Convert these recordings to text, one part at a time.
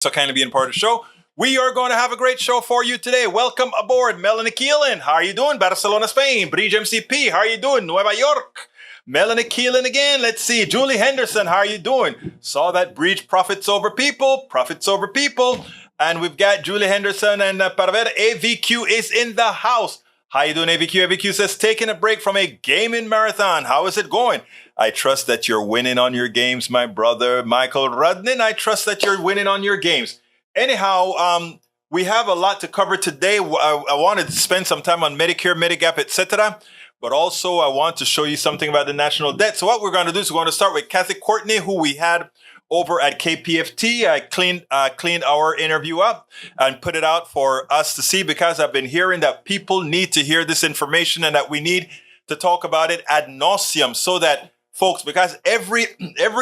So kindly being part of the show. We are going to have a great show for you today. Welcome aboard, Melanie Keelan. How are you doing? Barcelona, Spain. Bridge MCP. How are you doing? Nueva York. Melanie Keelan again. Let's see. Julie Henderson. How are you doing? Saw that Bridge profits over people. Profits over people. And we've got Julie Henderson and para ver, AVQ is in the house. How you doing, AVQ? AVQ says, taking a break from a gaming marathon. How is it going? I trust that you're winning on your games, my brother, Michael Rudnin. I trust that you're winning on your games. Anyhow, we have a lot to cover today. I wanted to spend some time on Medicare, Medigap, etc. But also, I want to show you something about the national debt. So what we're going to do is we're going to start with Kathy Courtney, who we had over at KPFT. I cleaned our interview up and put it out for us to see, because I've been hearing that people need to hear this information and that we need to talk about it ad nauseum, so that folks, because every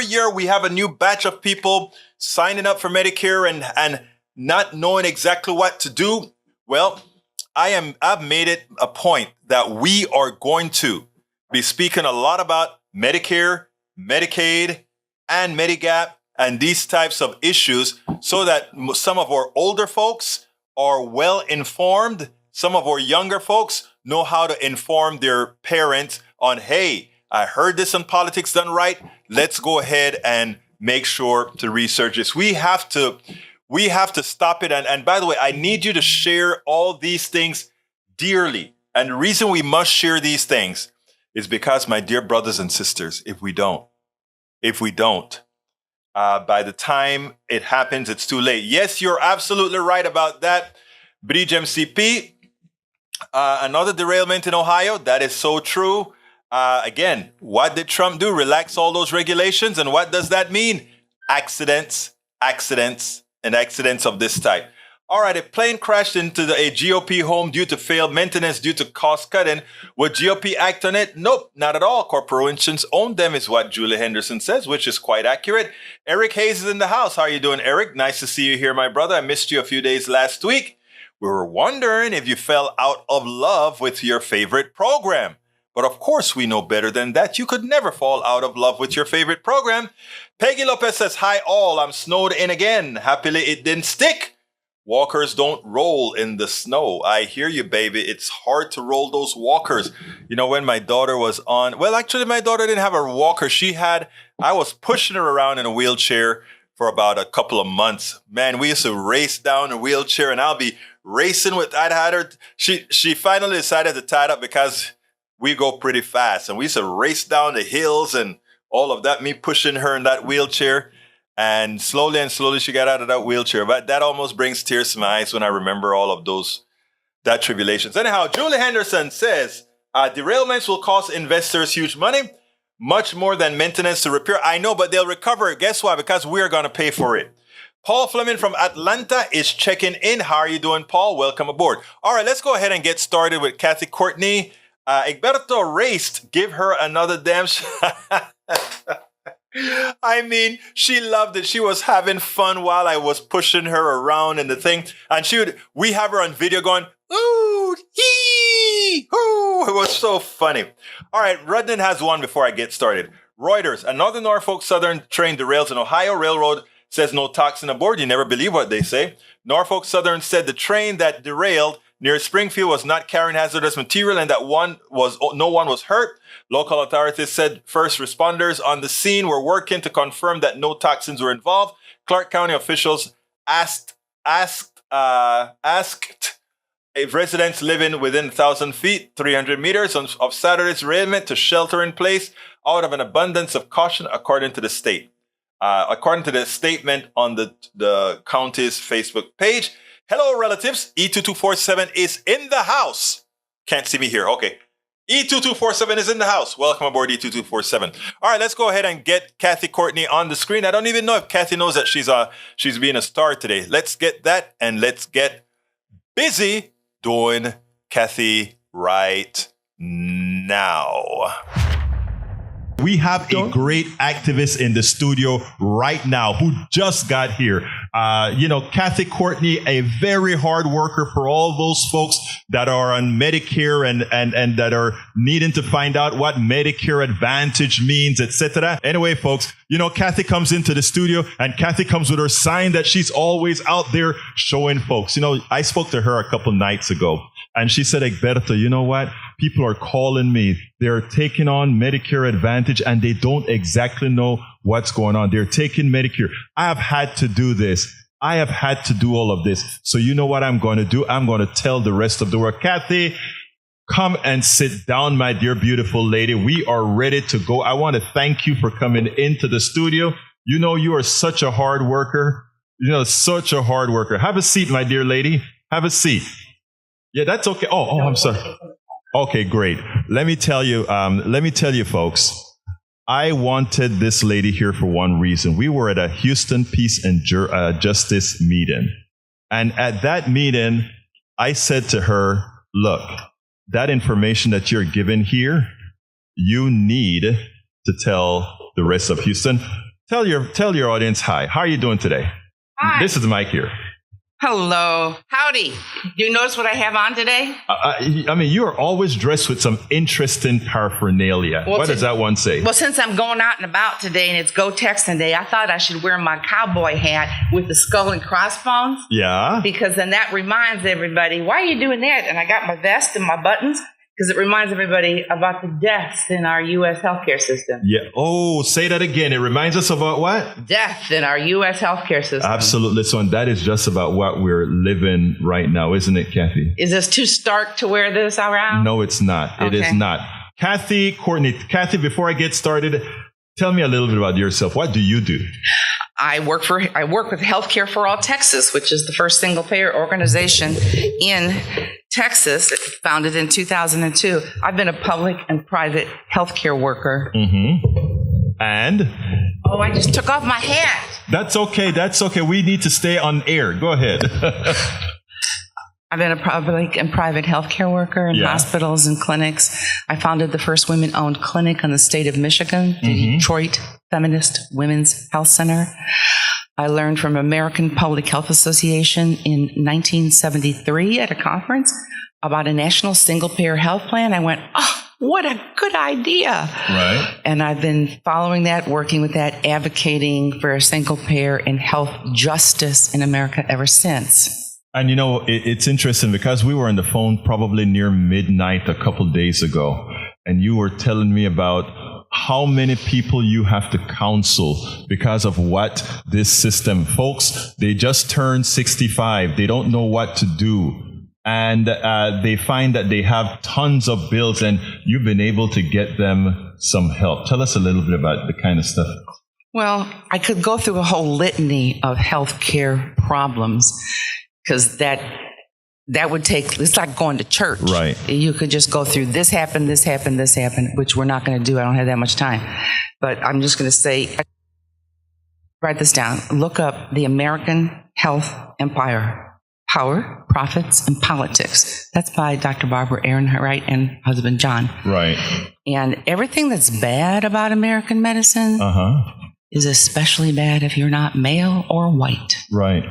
year we have a new batch of people signing up for Medicare and not knowing exactly what to do. Well, I've made it a point that we are going to be speaking a lot about Medicare, Medicaid, and Medigap and these types of issues, so that some of our older folks are well informed. Some of our younger folks know how to inform their parents on, hey, I heard this on Politics Done Right. Let's go ahead and make sure to research this. We have to stop it. And by the way, I need you to share all these things dearly. And the reason we must share these things is because, my dear brothers and sisters, if we don't, by the time it happens, it's too late. Yes, you're absolutely right about that. Bridge MCP, another derailment in Ohio. That is so true. Again, what did Trump do? Relax all those regulations. And what does that mean? Accidents, and accidents of this type. All right, a plane crashed into a GOP home due to failed maintenance, due to cost cutting. Would GOP act on it? Nope, not at all. Corporations own them, is what Julie Henderson says, which is quite accurate. Eric Hayes is in the house. How are you doing, Eric? Nice to see you here, my brother. I missed you a few days last week. We were wondering if you fell out of love with your favorite program. But of course, we know better than that. You could never fall out of love with your favorite program. Peggy Lopez says, hi all, I'm snowed in again. Happily, it didn't stick. Walkers don't roll in the snow. I hear you, baby. It's hard to roll those walkers. You know, when my daughter was on, well, actually, my daughter didn't have a walker. I was pushing her around in a wheelchair for about a couple of months. Man, we used to race down a wheelchair, and I'll be racing I'd had her. She finally decided to tie it up, because we go pretty fast, and we used to race down the hills and all of that, me pushing her in that wheelchair. And slowly she got out of that wheelchair. But that almost brings tears to my eyes when I remember all of that tribulations. Anyhow, Julie Henderson says, derailments will cost investors huge money, much more than maintenance to repair. I know, but they'll recover. Guess why? Because we're going to pay for it. Paul Fleming from Atlanta is checking in. How are you doing, Paul? Welcome aboard. All right, let's go ahead and get started with Kathy Courtney. Egberto raced. Give her another damn shot. I mean, she loved it. She was having fun while I was pushing her around in the thing. And we have her on video going, ooh, hee, ooh. It was so funny. All right, Rudnin has one before I get started. Reuters, another Norfolk Southern train derails in Ohio. Railroad says no toxin aboard. You never believe what they say. Norfolk Southern said the train that derailed near Springfield was not carrying hazardous material and that no one was hurt. Local authorities said first responders on the scene were working to confirm that no toxins were involved. Clark County officials asked if residents living within 1,000 feet, 300 meters of Saturday's derailment to shelter in place out of an abundance of caution, according to the state. According to the statement on the county's Facebook page. Hello, relatives. E2247 is in the house. Can't see me here. Okay. E2247 is in the house. Welcome aboard, E2247. All right, let's go ahead and get Kathy Courtney on the screen. I don't even know if Kathy knows that she's being a star today. Let's get that, and let's get busy doing Kathy right now. We have a great activist in the studio right now who just got here. Kathy Courtney, a very hard worker for all those folks that are on Medicare and that are needing to find out what Medicare Advantage means, etc. Anyway, folks, Kathy comes into the studio and Kathy comes with her sign that she's always out there showing folks. I spoke to her a couple nights ago and she said, Egberto, you know what? People are calling me. They're taking on Medicare Advantage and they don't exactly know what's going on. They're taking Medicare. I have had to do this. I have had to do all of this. So you know what I'm going to do? I'm going to tell the rest of the world, Kathy, come and sit down, my dear, beautiful lady. We are ready to go. I want to thank you for coming into the studio. You are such a hard worker. Such a hard worker. Have a seat, my dear lady. Have a seat. Yeah, that's okay. Oh, I'm sorry. Okay, great. Let me tell you, folks, I wanted this lady here for one reason. We were at a Houston Peace and Justice meeting. And at that meeting, I said to her, look, that information that you're given here, you need to tell the rest of Houston. Tell your audience hi. How are you doing today? Hi. This is Mike here. Hello. Howdy. Do you notice what I have on today? You are always dressed with some interesting paraphernalia. What does that one say? Well, since I'm going out and about today and it's Go Texan Day, I thought I should wear my cowboy hat with the skull and crossbones. Yeah. Because then that reminds everybody, why are you doing that? And I got my vest and my buttons because it reminds everybody about the deaths in our U.S. healthcare system. Yeah. Oh, say that again. It reminds us about what? Death in our U.S. healthcare system. Absolutely. So, and that is just about what we're living right now, isn't it, Kathy? Is this too stark to wear this around? No, it's not. Okay. It is not. Kathy Courtney. Kathy, before I get started, tell me a little bit about yourself. What do you do? I work with Healthcare for All Texas, which is the first single payer organization in Texas, founded in 2002. I've been a public and private healthcare worker. Mm-hmm. And? Oh, I just took off my hat. That's okay. That's okay. We need to stay on air. Go ahead. I've been a public and private healthcare worker in hospitals and clinics. I founded the first women-owned clinic in the state of Michigan, the Detroit Feminist Women's Health Center. I learned from American Public Health Association in 1973 at a conference about a national single-payer health plan. I went, oh, what a good idea. Right. And I've been following that, working with that, advocating for a single-payer and health justice in America ever since. And it's interesting because we were on the phone probably near midnight a couple days ago, and you were telling me about how many people you have to counsel because of what this system. Folks, they just turned 65. They don't know what to do. And they find that they have tons of bills, and you've been able to get them some help. Tell us a little bit about the kind of stuff. Well, I could go through a whole litany of healthcare problems. Because that would take, it's like going to church. Right. You could just go through this happened, which we're not going to do. I don't have that much time. But I'm just going to say, write this down. Look up the American Health Empire, Power, Profits, and Politics. That's by Dr. Barbara Ehrenreich and husband John. Right. And everything that's bad about American medicine is especially bad if you're not male or white. Right.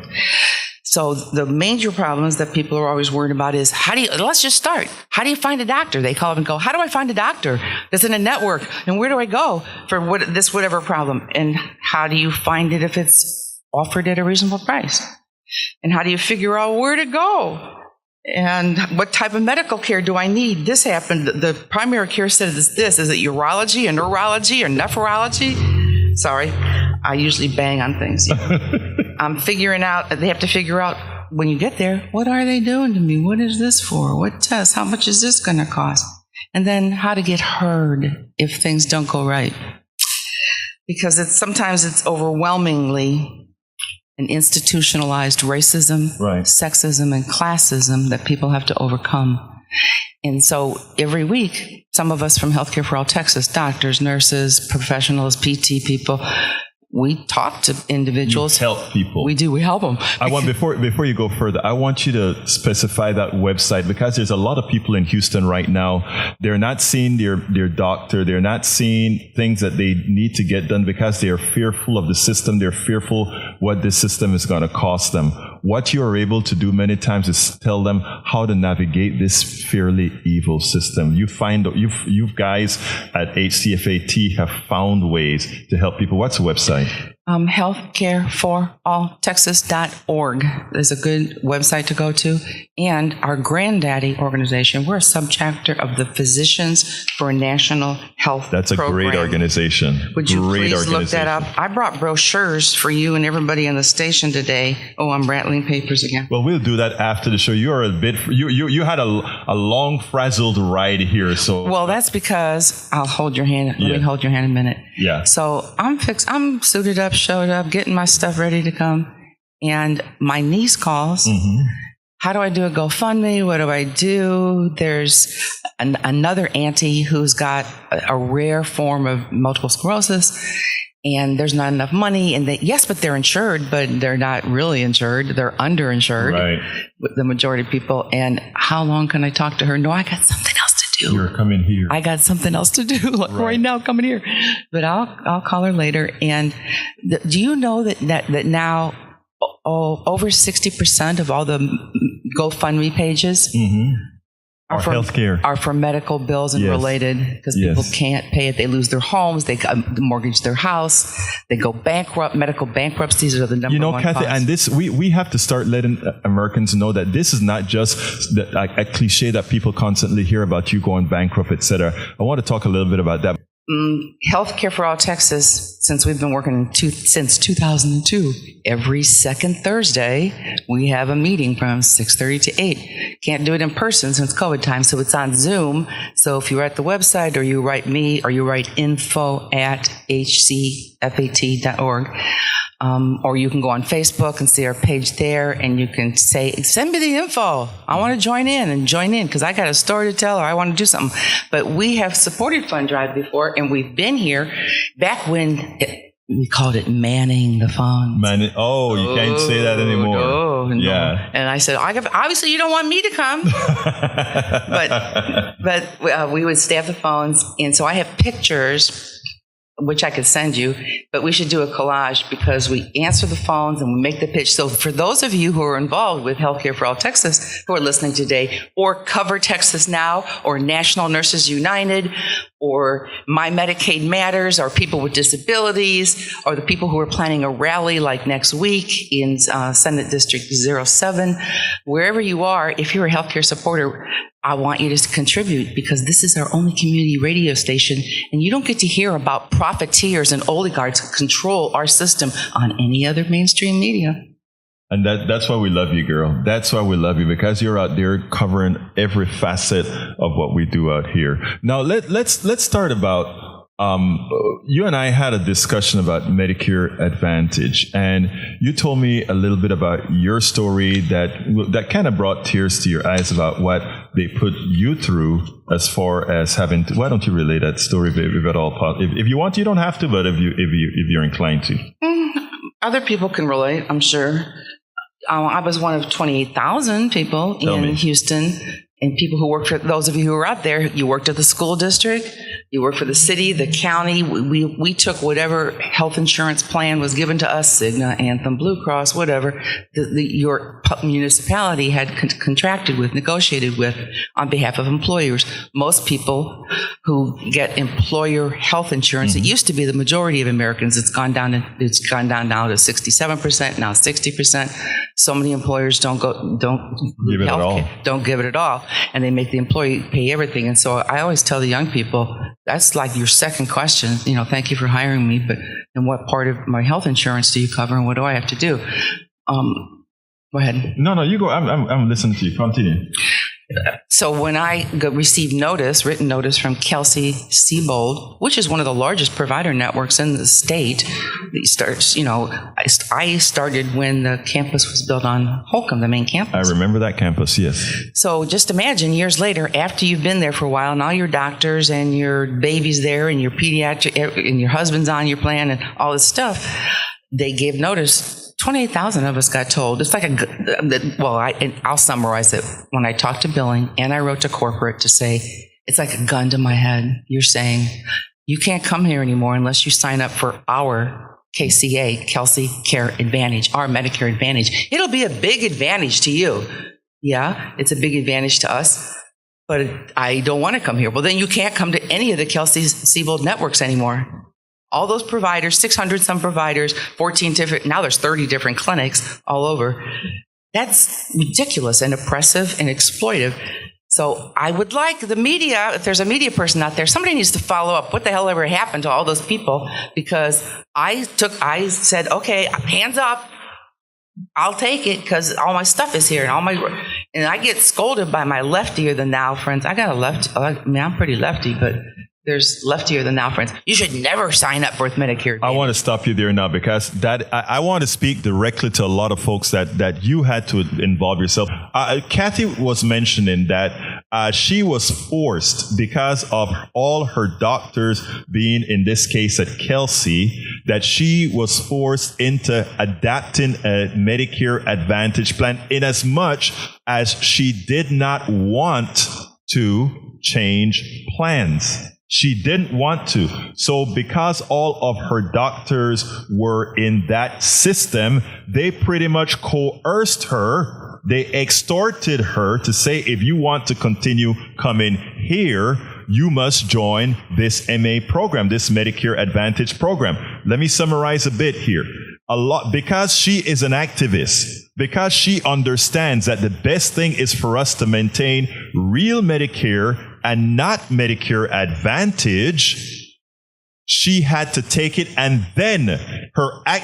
So the major problems that people are always worried about is let's just start. How do you find a doctor? They call up and go, how do I find a doctor that's in a network? And where do I go for whatever problem? And how do you find it if it's offered at a reasonable price? And how do you figure out where to go? And what type of medical care do I need? This happened. The primary care said this. Is it urology or neurology or nephrology? Sorry, I usually bang on things. I'm figuring out, they have to figure out when you get there, what are they doing to me? What is this for? What test? How much is this going to cost? And then how to get heard if things don't go right. Because sometimes it's overwhelmingly an institutionalized racism, sexism, and classism that people have to overcome. And so every week, some of us from Healthcare for All Texas, doctors, nurses, professionals, PT people, we talk to individuals. You help people. We do. We help them. I want before you go further, I want you to specify that website, because there's a lot of people in Houston right now. They're not seeing their doctor. They're not seeing things that they need to get done because they are fearful of the system. They're fearful what this system is going to cost them. What you are able to do many times is tell them how to navigate this fairly evil system. You guys at HCFAT have found ways to help people. What's the website? Healthcareforalltexas.org is a good website to go to. And our granddaddy organization, we're a subchapter of the Physicians for a National Health That's a Program. great organization. Would you please look that up? I brought brochures for you and everybody on the station today. Oh, I'm rattling papers again. Well, we'll do that after the show. You are a bit, you had a long frazzled ride here. So well, that's because I'll hold your hand. Let me hold your hand a minute. Yeah. So I'm suited up, showed up, getting my stuff ready to come. And my niece calls. Mm-hmm. How do I do a GoFundMe? What do I do? There's another auntie who's got a rare form of multiple sclerosis, and there's not enough money. And but they're insured, but they're not really insured. They're underinsured, right? The majority of people. And how long can I talk to her? No, I got something else to do. You're coming here. I got something else to do right now, coming here. But I'll call her later. And do you know that now over 60% of all the GoFundMe pages are for medical bills and related, because people can't pay it. They lose their homes. They mortgage their house. They go bankrupt. Medical bankruptcies are the number one Kathy, cause. and this we have to start letting Americans know that this is not just a cliche that people constantly hear about, you going bankrupt, etc. I want to talk a little bit about that. Healthcare for All Texas, since we've been working since 2002, every second Thursday, we have a meeting from 6:30 to 8. Can't do it in person since COVID time, so it's on Zoom. So if you're at the website, or you write me, or you write info@hcfat.org, or you can go on Facebook and see our page there, and you can say, send me the info. I want to join in, because I got a story to tell, or I want to do something. But we have supported Fund Drive before, and we've been here back when we called it manning the phones. You can't say that anymore. No. Yeah. And I said, obviously you don't want me to come. but we would staff the phones. And so I have pictures, which I could send you, but we should do a collage, because we answer the phones and we make the pitch. So for those of you who are involved with Healthcare for All Texas, who are listening today, or Cover Texas Now, or National Nurses United, or My Medicaid Matters, or people with disabilities, or the people who are planning a rally like next week in Senate District 07, wherever you are, if you're a healthcare supporter, I want you to contribute, because this is our only community radio station, and you don't get to hear about profiteers and oligarchs who control our system on any other mainstream media. And that's why we love you, girl. That's why we love you, because you're out there covering every facet of what we do out here. Now, let's start about, you and I had a discussion about Medicare Advantage, and you told me a little bit about your story that kind of brought tears to your eyes about what they put you through as far as having to. Why don't you relay that story if at all possible? If you want, you don't have to, but if you're inclined to. Other people can relate, I'm sure. I was one of 28,000 people in Houston, and people who work for, those of you who are out there, you worked at the school district, you worked for the city, the county. We took whatever health insurance plan was given to us, Cigna, Anthem, Blue Cross, whatever, your municipality had contracted with, negotiated with on behalf of employers. Most people who get employer health insurance, it used to be the majority of Americans. It's gone down now to 67%, now 60%. So many employers don't give it at all, and they make the employee pay everything. And so I always tell the young people, that's like your second question. Thank you for hiring me, but and what part of my health insurance do you cover, and what do I have to do? Go ahead. No, you go. I'm listening to you. Continue. So when I received written notice from Kelsey Siebold, which is one of the largest provider networks in the state, I started when the campus was built on Holcomb, the main campus. I remember that campus, yes. So just imagine years later, after you've been there for a while, and all your doctors and your baby's there, and your pediatric and your husband's on your plan, and all this stuff, they gave notice. 28,000 of us got told. It's like I'll summarize it. When I talked to billing and I wrote to corporate to say, it's like a gun to my head. You're saying, you can't come here anymore unless you sign up for our KCA, Kelsey Care Advantage, our Medicare Advantage. It'll be a big advantage to you. Yeah, it's a big advantage to us, but I don't want to come here. Well, then you can't come to any of the Kelsey Siebold networks anymore. All those providers, 600 some providers, 14 different, now there's 30 different clinics all over. That's ridiculous and oppressive and exploitive. So I would like the media, if there's a media person out there, somebody needs to follow up what the hell ever happened to all those people, because I said, okay, hands up. I'll take it because all my stuff is here and I get scolded by my leftier than thou friends. I got a left. I mean, I'm pretty lefty, but there's leftier than thou friends. You should never sign up for Medicare Advantage. I want to stop you there now because I want to speak directly to a lot of folks that you had to involve yourself. Kathy was mentioning that she was forced because of all her doctors being, in this case at Kelsey, that she was forced into adapting a Medicare Advantage plan in as much as she did not want to change plans. She didn't want to. So because all of her doctors were in that system, they pretty much coerced her. They extorted her to say, if you want to continue coming here, you must join this MA program, this Medicare Advantage program. Let me summarize a bit here. Because she is an activist, because she understands that the best thing is for us to maintain real Medicare and not Medicare Advantage, she had to take it. And then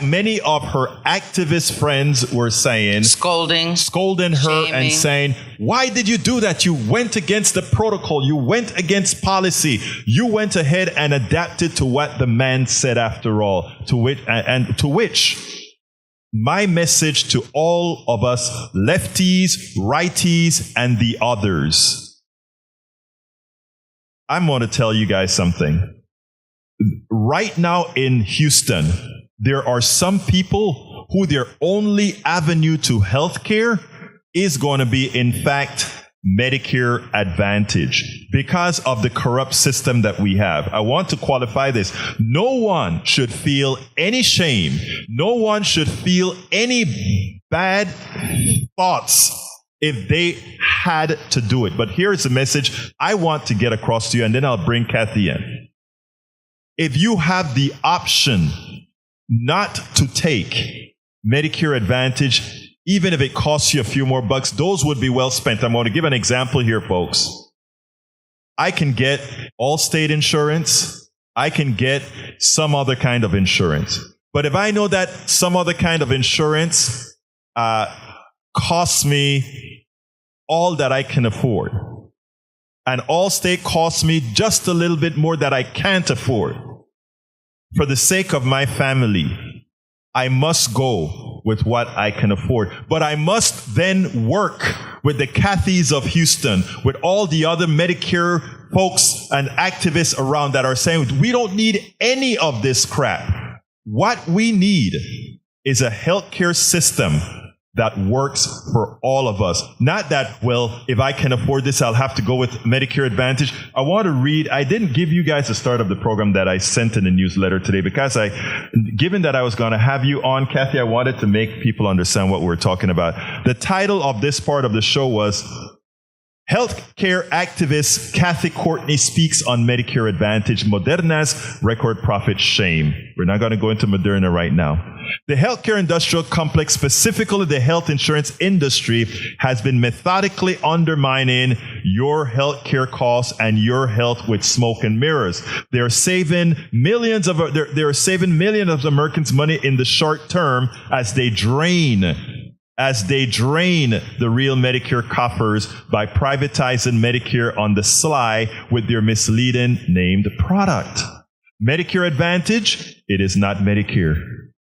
many of her activist friends were saying, scolding her, shaming, and saying, why did you do that? You went against the protocol. You went against policy. You went ahead and adapted to what the man said after all. To which my message to all of us, lefties, righties, and the others, I'm going to tell you guys something. Right now in Houston, there are some people who their only avenue to healthcare is going to be, in fact, Medicare Advantage because of the corrupt system that we have. I want to qualify this. No one should feel any shame. No one should feel any bad thoughts if they had to do it. But here's the message I want to get across to you, and then I'll bring Kathy in. If you have the option not to take Medicare Advantage, even if it costs you a few more bucks, those would be well spent. I'm going to give an example here, folks. I can get Allstate insurance. I can get some other kind of insurance. But if I know that some other kind of insurance costs me all that I can afford, and Allstate costs me just a little bit more that I can't afford, for the sake of my family, I must go with what I can afford. But I must then work with the Kathys of Houston, with all the other Medicare folks and activists around that are saying, we don't need any of this crap. What we need is a healthcare system that works for all of us. Not that, well, if I can afford this, I'll have to go with Medicare Advantage. I want to read, I didn't give you guys the start of the program that I sent in the newsletter today because given that I was going to have you on, Kathy, I wanted to make people understand what we're talking about. The title of this part of the show was Healthcare Activist Kathy Courtney Speaks on Medicare Advantage, Moderna's Record Profit Shame. We're not going to go into Moderna right now. The healthcare industrial complex, specifically the health insurance industry, has been methodically undermining your healthcare costs and your health with smoke and mirrors. They're saving millions of Americans money in the short term as they drain as they drain the real Medicare coffers by privatizing Medicare on the sly with their misleading named product. Medicare Advantage, it is not Medicare.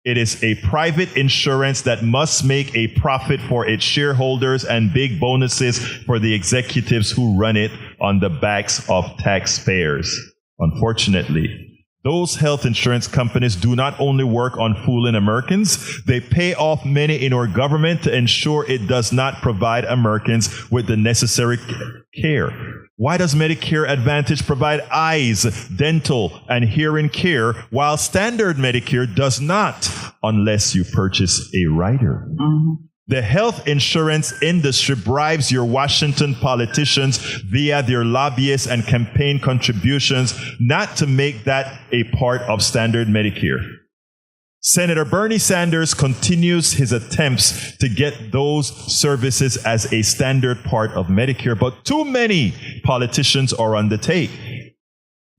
It is a private insurance that must make a profit for its shareholders and big bonuses for the executives who run it on the backs of taxpayers. Unfortunately, those health insurance companies do not only work on fooling Americans, they pay off many in our government to ensure it does not provide Americans with the necessary care. Why does Medicare Advantage provide eyes, dental, and hearing care while standard Medicare does not, unless you purchase a rider? Mm-hmm. The health insurance industry bribes your Washington politicians via their lobbyists and campaign contributions not to make that a part of standard Medicare. Senator Bernie Sanders continues his attempts to get those services as a standard part of Medicare, but too many politicians are on the take.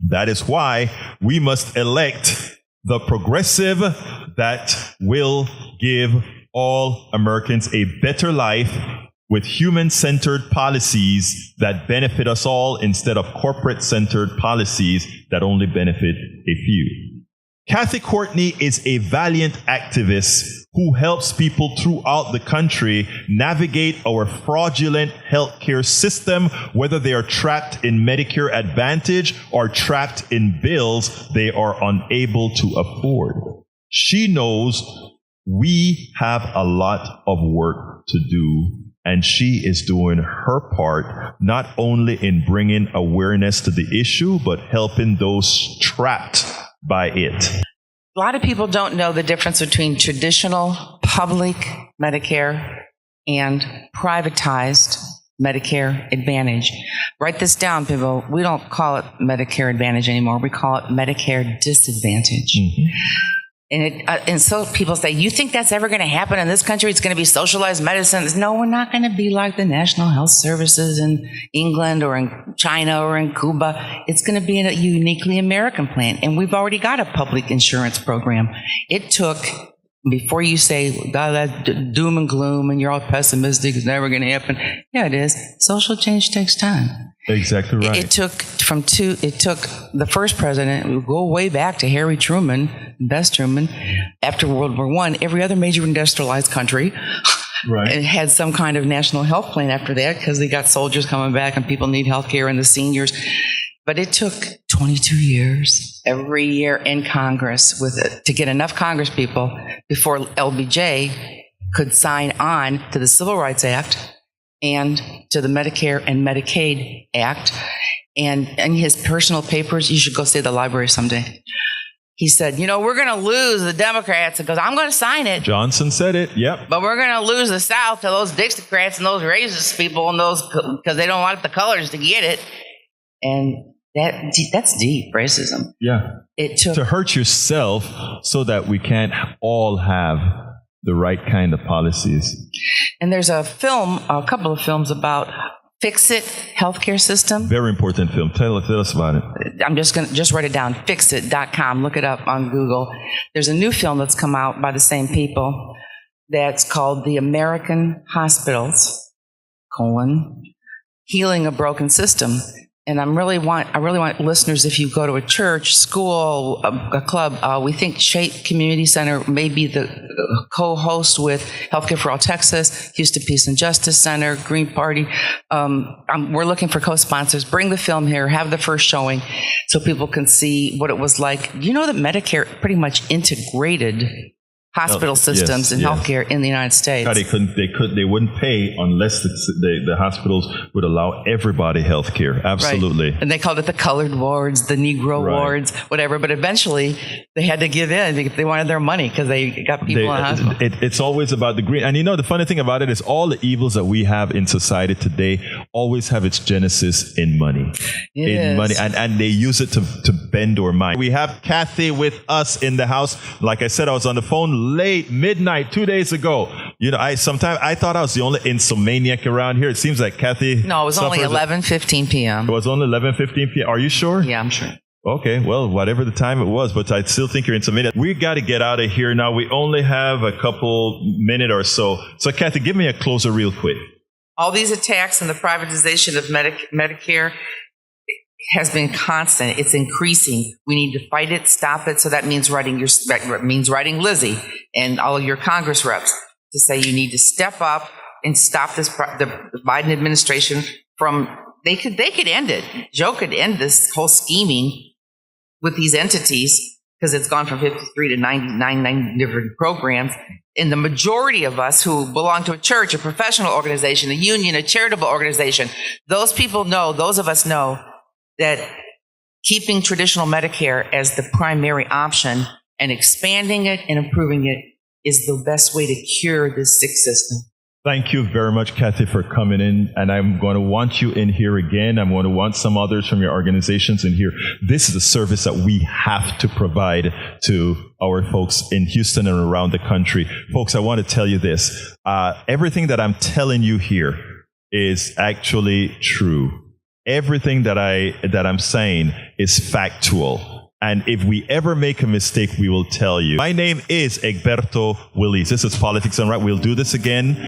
That is why we must elect the progressive that will give all Americans a better life with human-centered policies that benefit us all instead of corporate-centered policies that only benefit a few. Kathy Courtney is a valiant activist who helps people throughout the country navigate our fraudulent healthcare system, whether they are trapped in Medicare Advantage or trapped in bills they are unable to afford. She knows we have a lot of work to do, and she is doing her part, not only in bringing awareness to the issue, but helping those trapped by it. A lot of people don't know the difference between traditional public Medicare and privatized Medicare Advantage. Write this down, people. We don't call it Medicare Advantage anymore. We call it Medicare Disadvantage. Mm-hmm. And so people say, you think that's ever going to happen in this country? It's going to be socialized medicine. No, we're not going to be like the National Health Services in England or in China or in Cuba. It's going to be a uniquely American plan. And we've already got a public insurance program. It took, before you say, that's doom and gloom and you're all pessimistic, it's never going to happen. Yeah, it is. Social change takes time. Exactly right. It took the first president, we go way back to Harry Truman, Best Truman, after World War I. Every other major industrialized country had some kind of national health plan after that because they got soldiers coming back and people need health care and the seniors. But it took 22 years every year in Congress to get enough Congress people before LBJ could sign on to the Civil Rights Act and to the Medicare and Medicaid Act. And in his personal papers, you should go see the library someday. He said, we're going to lose the Democrats. He goes, I'm going to sign it. Johnson said it, yep. But we're going to lose the South to those Dixiecrats and those racist people and those, because they don't want the colors to get it. And that's deep racism. Yeah. It took to hurt yourself so that we can't all have the right kind of policies. And there's a couple of films about Fix-It healthcare system. Very important film. Tell us about it. I'm just going to write it down. Fixit.com. Look it up on Google. There's a new film that's come out by the same people that's called The American Hospitals, Healing a Broken System. And I really want listeners, if you go to a church, school, a club, we think Shape Community Center may be the co-host with Healthcare for All Texas, Houston Peace and Justice Center, Green Party. We're looking for co-sponsors. Bring the film here, have the first showing so people can see what it was like. You know that Medicare pretty much integrated hospital systems and healthcare in the United States. They wouldn't pay unless the hospitals would allow everybody health care. Absolutely. Right. And they called it the colored wards, the Negro wards, whatever. But eventually they had to give in because they wanted their money because they got people in the hospital. It's always about the green. And the funny thing about it is all the evils that we have in society today always have its genesis in money. Money. And they use it to bend our mind. We have Kathy with us in the house. Like I said, I was on the phone late, midnight, 2 days ago. I thought I was the only insomniac around here. It seems like Kathy. No, it was only 11:15 p.m. It was only 11:15 p.m. Are you sure? Yeah, I'm sure. Okay, well, whatever the time it was, but I still think you're in some minutes. We got to get out of here now. We only have a couple minute or so. So, Kathy, give me a closer real quick. All these attacks and the privatization of Medicare has been constant. It's increasing. We need to fight it, stop it. So that means writing Lizzie and all of your Congress reps to say you need to step up and stop this. The Biden administration from they could end it. Joe could end this whole scheming with these entities because it's gone from 53 to 99 different programs. And the majority of us who belong to a church, a professional organization, a union, a charitable organization, those of us know that keeping traditional Medicare as the primary option and expanding it and improving it is the best way to cure this sick system. Thank you very much, Kathy, for coming in. And I'm going to want you in here again. I'm going to want some others from your organizations in here. This is a service that we have to provide to our folks in Houston and around the country. Folks, I want to tell you this. Everything that I'm telling you here is actually true. Everything that I'm saying is factual. And if we ever make a mistake, we will tell you. My name is Egberto Willis. This is Politics and Right. We'll do this again.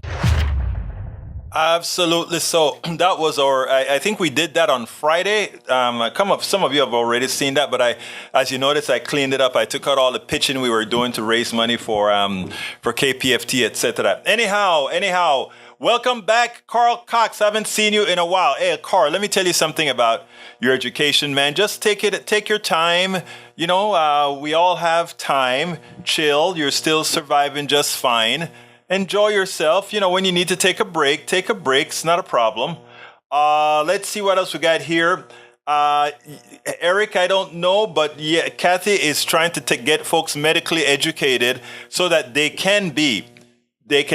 Absolutely. So that was I think we did that on Friday. Some of you have already seen that, but as you notice, I cleaned it up. I took out all the pitching we were doing to raise money for KPFT, etc. Anyhow, welcome back, Carl Cox. I haven't seen you in a while. Hey, Carl, let me tell you something about your education, man. Just take your time. You know, we all have time. Chill. You're still surviving just fine. Enjoy yourself. You know, when you need to take a break, take a break. It's not a problem. Let's see what else we got here. Eric, I don't know, but yeah, Kathy is trying to get folks medically educated so that they can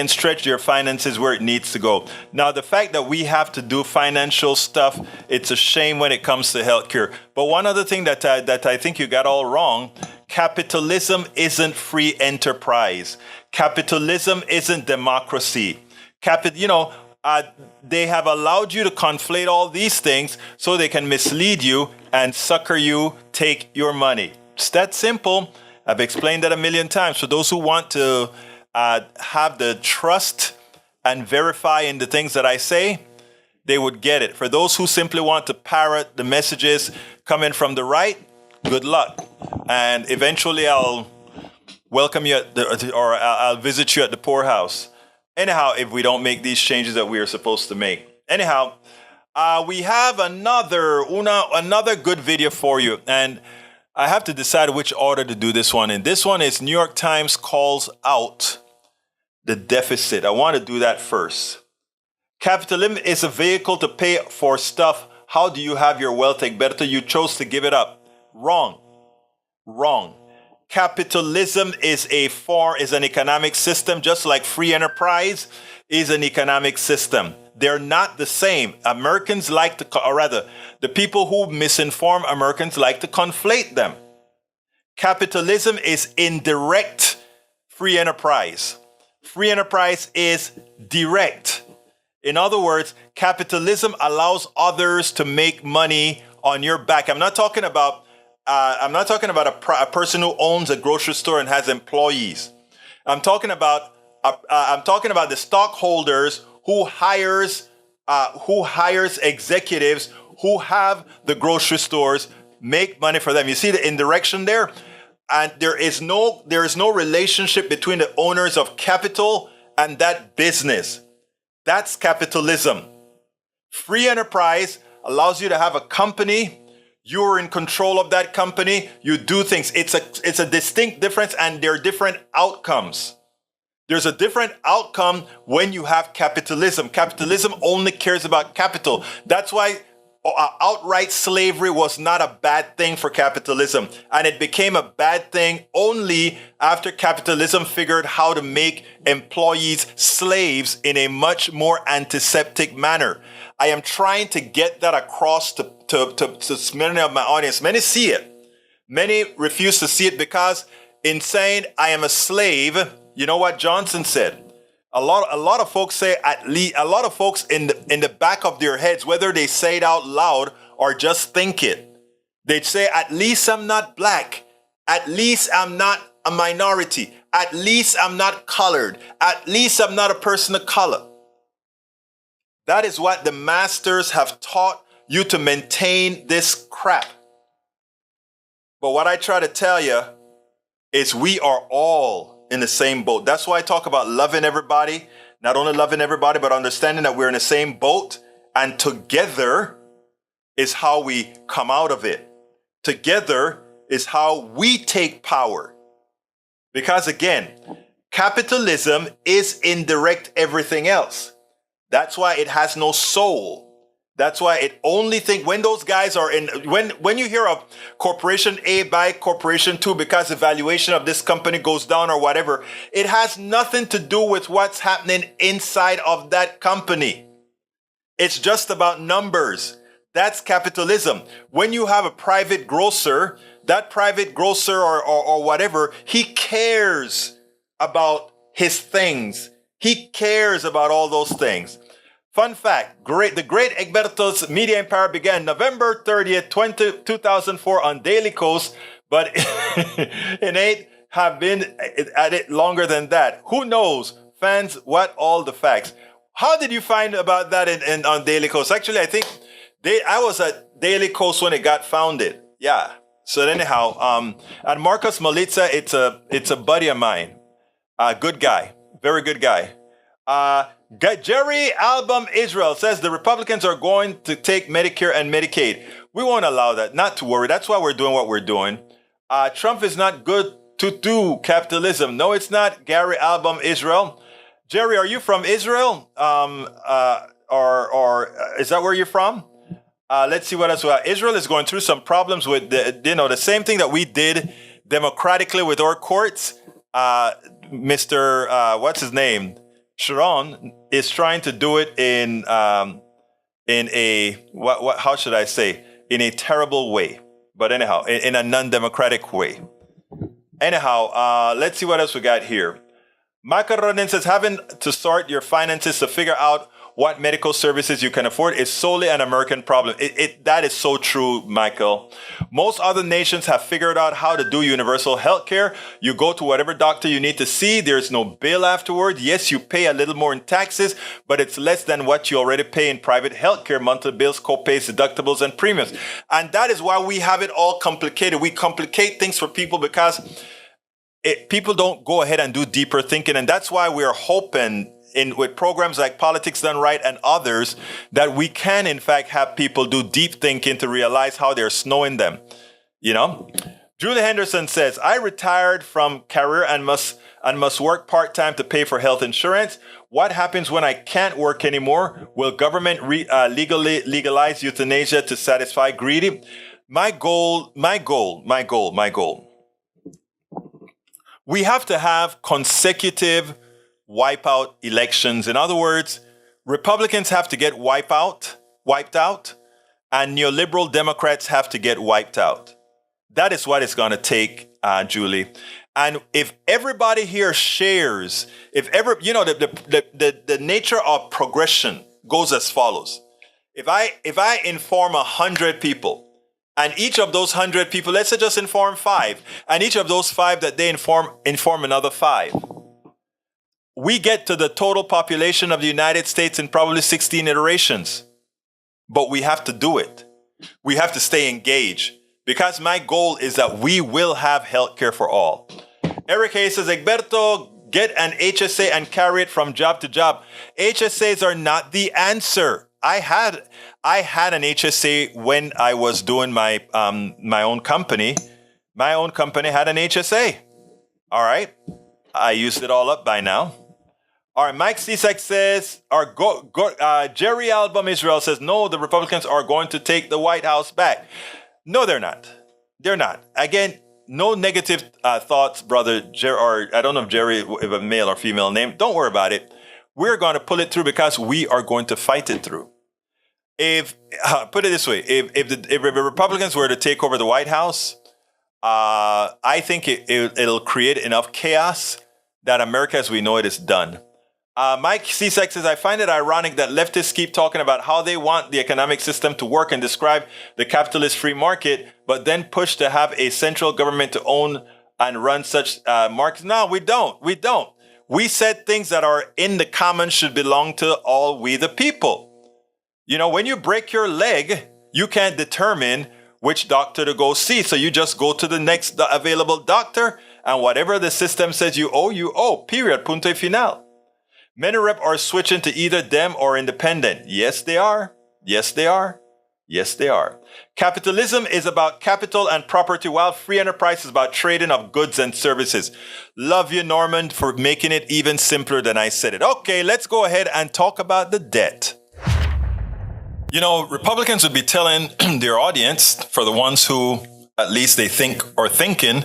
stretch their finances where it needs to go. Now, the fact that we have to do financial stuff, it's a shame when it comes to healthcare. But one other thing that I think you got all wrong, capitalism isn't free enterprise. Capitalism isn't democracy. They have allowed you to conflate all these things so they can mislead you and sucker you, take your money. It's that simple. I've explained that a million times. For those who want to have the trust and verify in the things that I say, they would get it. For those who simply want to parrot the messages coming from the right, good luck. And eventually I'll welcome you or I'll visit you at the poorhouse. Anyhow, if we don't make these changes that we are supposed to make. Anyhow, we have another good video for you. And I have to decide which order to do this one in. This one is New York Times calls out the deficit. I want to do that first. Capitalism is a vehicle to pay for stuff. How do you have your wealth, Egberto? You chose to give it up. Wrong. Capitalism is an economic system, just like free enterprise is an economic system. They're not the same. The people who misinform Americans like to conflate them. Capitalism is indirect free enterprise. Free enterprise is direct. In other words, capitalism allows others to make money on your back. I'm not talking about a person who owns a grocery store and has employees. I'm talking about the stockholders who hires executives who have the grocery stores make money for them. You see the indirection there? And there is no relationship between the owners of capital and that business. That's capitalism. Free enterprise allows you to have a company. You're in control of that company. You do things. It's a distinct difference, and there are different outcomes. There's a different outcome when you have capitalism. Capitalism only cares about capital. That's why outright slavery was not a bad thing for capitalism. And it became a bad thing only after capitalism figured how to make employees slaves in a much more antiseptic manner. I am trying to get that across to many of my audience. Many see it. Many refuse to see it because in saying I am a slave, you know what Johnson said? A lot of folks say, at least a lot of folks in the back of their heads, whether they say it out loud or just think it, They'd say, at least I'm not black. At least I'm not a minority. At least I'm not colored. At least I'm not a person of color. That is what the masters have taught you to maintain this crap. But what I try to tell you is we are all in the same boat. That's why I talk about loving everybody, not only loving everybody, but understanding that we're in the same boat, and together is how we come out of it. Together is how we take power. Because again, capitalism is indirect everything else. That's why it has no soul. That's why it only think when those guys are in, when you hear of corporation A buy corporation 2 because the valuation of this company goes down or whatever, it has nothing to do with what's happening inside of that company. It's just about numbers. That's capitalism. When you have a private grocer, that private grocer or whatever, he cares about his things. He cares about all those things. Fun fact, the great Egberto's media empire began November 30th, 2004 on Daily Kos, but it ain't have been at it longer than that. Who knows, fans, what all the facts. How did you find about that on Daily Kos? Actually, I think I was at Daily Kos when it got founded. Yeah. So anyhow, and Marcus Molitza, it's a buddy of mine. Good guy. Very good guy. Jerry Album Israel says the Republicans are going to take Medicare and Medicaid. We won't allow that. Not to worry. That's why we're doing what we're doing. Trump is not good to do capitalism. No, it's not. Gary Album Israel. Jerry, are you from Israel? Or is that where you're from? Let's see what else. Israel is going through some problems with the same thing that we did democratically with our courts. Mr. What's his name? Sharon is trying to do it in a how should I say, in a terrible way, but anyhow, in a non-democratic way. Anyhow, let's see what else we got here. Michael Rodin says having to sort your finances to figure out what medical services you can afford is solely an American problem. That is so true, Michael. Most other nations have figured out how to do universal health care. You go to whatever doctor you need to see. There's no bill afterward. Yes, you pay a little more in taxes, but it's less than what you already pay in private health care, monthly bills, co-pays, deductibles, and premiums. And that is why we have it all complicated. We complicate things for people because people don't go ahead and do deeper thinking. And that's why we're hoping with programs like Politics Done Right and others, that we can, in fact, have people do deep thinking to realize how they're snowing them. You know? Julie Henderson says, I retired from career and must work part-time to pay for health insurance. What happens when I can't work anymore? Will government legally legalize euthanasia to satisfy greedy? My goal. We have to have consecutive wipeout elections. In other words, Republicans have to get wiped out, and neoliberal Democrats have to get wiped out. That is what it's going to take, Julie. And if everybody here shares, the nature of progression goes as follows. If I inform 100 people, and each of those 100 people, let's say just inform 5, and each of those 5 that they inform another 5. We get to the total population of the United States in probably 16 iterations. But we have to do it. We have to stay engaged. Because my goal is that we will have health care for all. Eric Hayes says, Egberto, get an HSA and carry it from job to job. HSAs are not the answer. I had an HSA when I was doing my own company. My own company had an HSA. All right. I used it all up by now. All right, Mike Cisak says, Jerry Album Israel says, no, the Republicans are going to take the White House back. No, they're not. They're not. Again, no negative thoughts, brother Jerry, or I don't know if Jerry is a male or female name. Don't worry about it. We're going to pull it through because we are going to fight it through. If put it this way, if the Republicans were to take over the White House, I think it'll create enough chaos that America as we know it is done. Mike C-Sex says, I find it ironic that leftists keep talking about how they want the economic system to work and describe the capitalist free market, but then push to have a central government to own and run such markets. No, we don't. We don't. We said things that are in the commons should belong to all we the people. You know, when you break your leg, you can't determine which doctor to go see. So you just go to the next available doctor, and whatever the system says you owe, period, punto y final. Many rep are switching to either them or independent. Yes, they are. Yes, they are. Yes, they are. Capitalism is about capital and property, while free enterprise is about trading of goods and services. Love you, Norman, for making it even simpler than I said it. Okay, let's go ahead and talk about the debt. You know, Republicans would be telling their audience, for the ones who at least they think are thinking,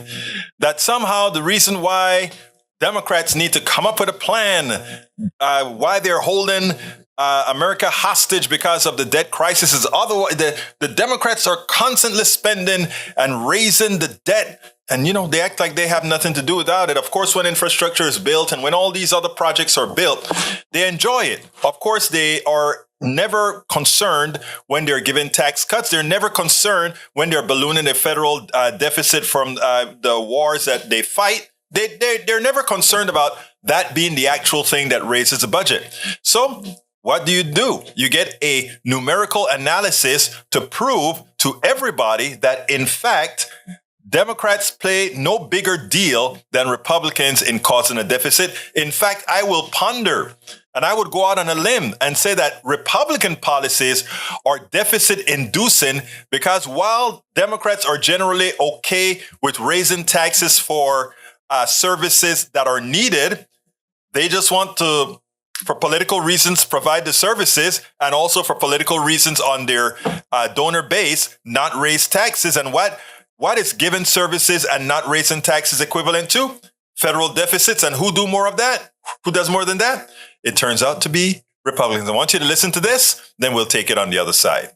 that somehow the reason why Democrats need to come up with a plan, why they're holding America hostage because of the debt crisis is otherwise the Democrats are constantly spending and raising the debt. And, you know, they act like they have nothing to do without it. Of course, when infrastructure is built and when all these other projects are built, they enjoy it. Of course, they are never concerned when they're given tax cuts. They're never concerned when they're ballooning the federal deficit from the wars that they fight. They're never concerned about that being the actual thing that raises the budget. So what do? You get a numerical analysis to prove to everybody that, in fact, Democrats play no bigger deal than Republicans in causing a deficit. In fact, I will ponder and I would go out on a limb and say that Republican policies are deficit inducing because while Democrats are generally okay with raising taxes for services that are needed, they just want to, for political reasons, provide the services, and also for political reasons on their donor base, not raise taxes. And what is giving services and not raising taxes equivalent to? Federal deficits. And who do more of that? Who does more than that? It turns out to be Republicans. I want you to listen to this, then we'll take it on the other side.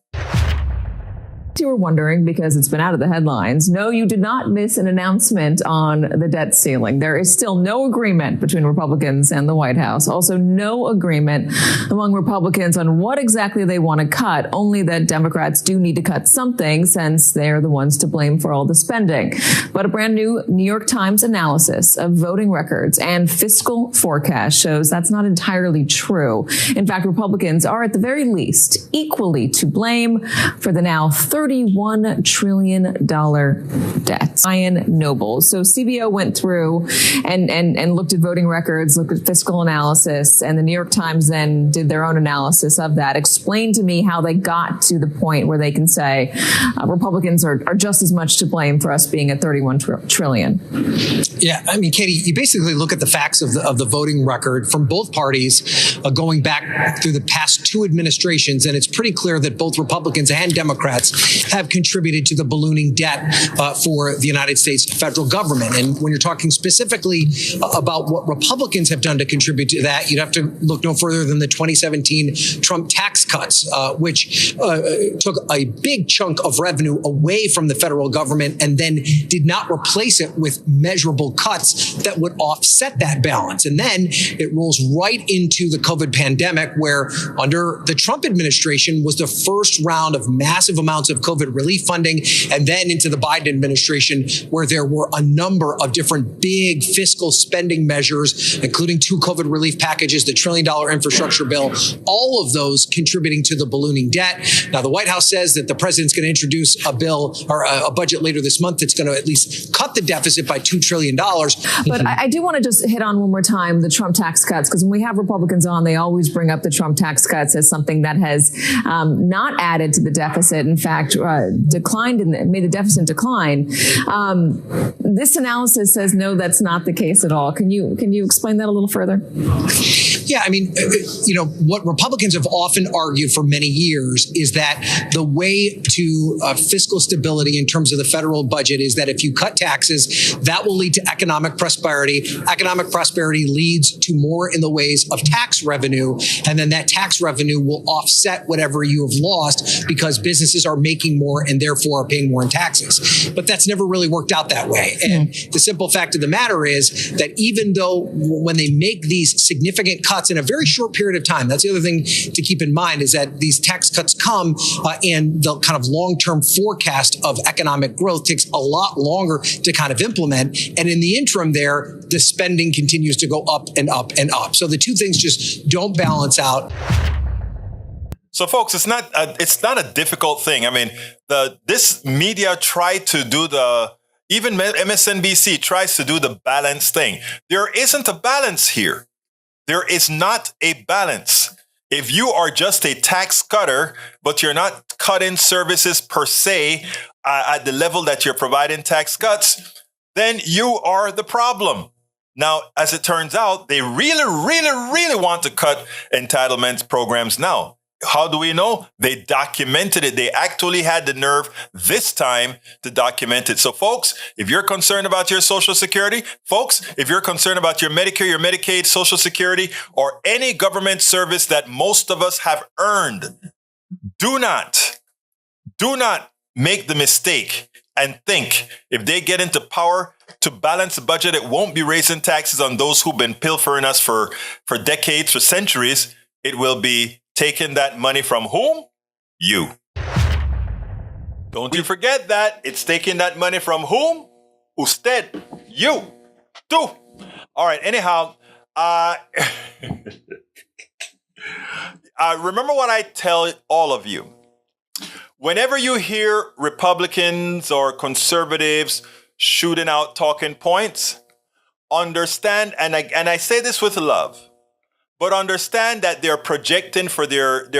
You were wondering, because it's been out of the headlines, no, you did not miss an announcement on the debt ceiling. There is still no agreement between Republicans and the White House. Also, no agreement among Republicans on what exactly they want to cut, only that Democrats do need to cut something since they are the ones to blame for all the spending. But a brand new New York Times analysis of voting records and fiscal forecast shows that's not entirely true. In fact, Republicans are at the very least equally to blame for the now $31 trillion debt. Ian Noble. So CBO went through and looked at voting records, looked at fiscal analysis, and the New York Times then did their own analysis of that. Explain to me how they got to the point where they can say Republicans are just as much to blame for us being at $31 trillion. Yeah, I mean, Katie, you basically look at the facts of the voting record from both parties going back through the past two administrations, and it's pretty clear that both Republicans and Democrats have contributed to the ballooning debt for the United States federal government. And when you're talking specifically about what Republicans have done to contribute to that, you'd have to look no further than the 2017 Trump tax cuts, which took a big chunk of revenue away from the federal government and then did not replace it with measurable cuts that would offset that balance. And then it rolls right into the COVID pandemic, where under the Trump administration was the first round of massive amounts of COVID relief funding, and then into the Biden administration, where there were a number of different big fiscal spending measures, including two COVID relief packages, the $1 trillion infrastructure bill, all of those contributing to the ballooning debt. Now, the White House says that the president's going to introduce a bill or a budget later this month that's going to at least cut the deficit by $2 trillion. But I do want to just hit on one more time the Trump tax cuts, because when we have Republicans on, they always bring up the Trump tax cuts as something that has not added to the deficit. In fact, declined and made the deficit decline. This analysis says no, that's not the case at all. Can you explain that a little further? Yeah, I mean, what Republicans have often argued for many years is that the way to fiscal stability in terms of the federal budget is that if you cut taxes, that will lead to economic prosperity. Economic prosperity leads to more in the ways of tax revenue, and then that tax revenue will offset whatever you have lost because businesses are making more and therefore are paying more in taxes. But that's never really worked out that way. And the simple fact of the matter is that even though when they make these significant cuts in a very short period of time, that's the other thing to keep in mind, is that these tax cuts come and the kind of long-term forecast of economic growth takes a lot longer to kind of implement. And in the interim there, the spending continues to go up and up and up. So the two things just don't balance out. So, folks, it's not a difficult thing. I mean, this media tried to do even MSNBC tries to do the balance thing. There isn't a balance here. There is not a balance. If you are just a tax cutter, but you're not cutting services per se at the level that you're providing tax cuts, then you are the problem. Now, as it turns out, they really, really, really want to cut entitlement programs now. How do we know? They documented it. They actually had the nerve this time to document it. So, folks, if you're concerned about your Social Security, folks, if you're concerned about your Medicare, your Medicaid, Social Security, or any government service that most of us have earned, do not make the mistake and think if they get into power to balance the budget, it won't be raising taxes on those who've been pilfering us for decades, for centuries. It will be taking that money from whom? You. Don't you forget that. It's taking that money from whom? Usted. You. Tú. All right. Anyhow, remember what I tell all of you. Whenever you hear Republicans or conservatives shooting out talking points, understand, and I say this with love, but understand that they're projecting for their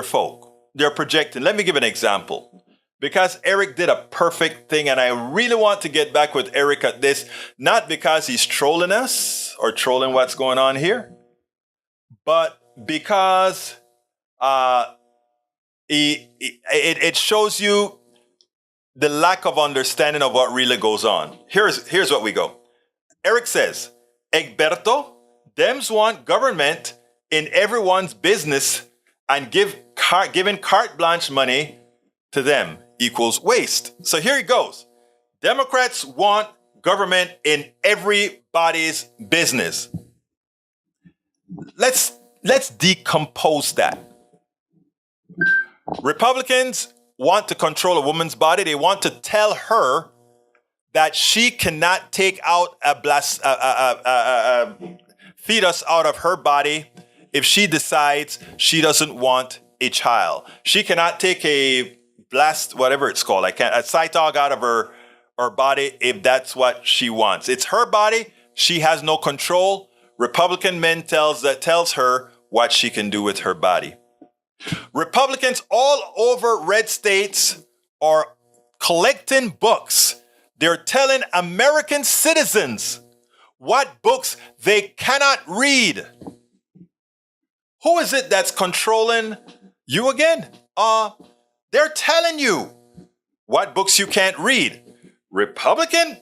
folk. They're projecting. Let me give an example. Because Eric did a perfect thing, and I really want to get back with Eric at this, not because he's trolling us or trolling what's going on here, but because it shows you the lack of understanding of what really goes on. Here's what we go. Eric says, Egberto, Dems want government in everyone's business and giving carte blanche money to them equals waste. So here he goes. Democrats want government in everybody's business. Let's decompose that. Republicans want to control a woman's body. They want to tell her that she cannot take out a fetus out of her body if she decides she doesn't want a child. She cannot take a whatever it's called, a cytog out of her body if that's what she wants. It's her body. She has no control. Republican men tells her what she can do with her body. Republicans all over red states are collecting books. They're telling American citizens what books they cannot read. Who is it that's controlling you again? They're telling you what books you can't read. Republican,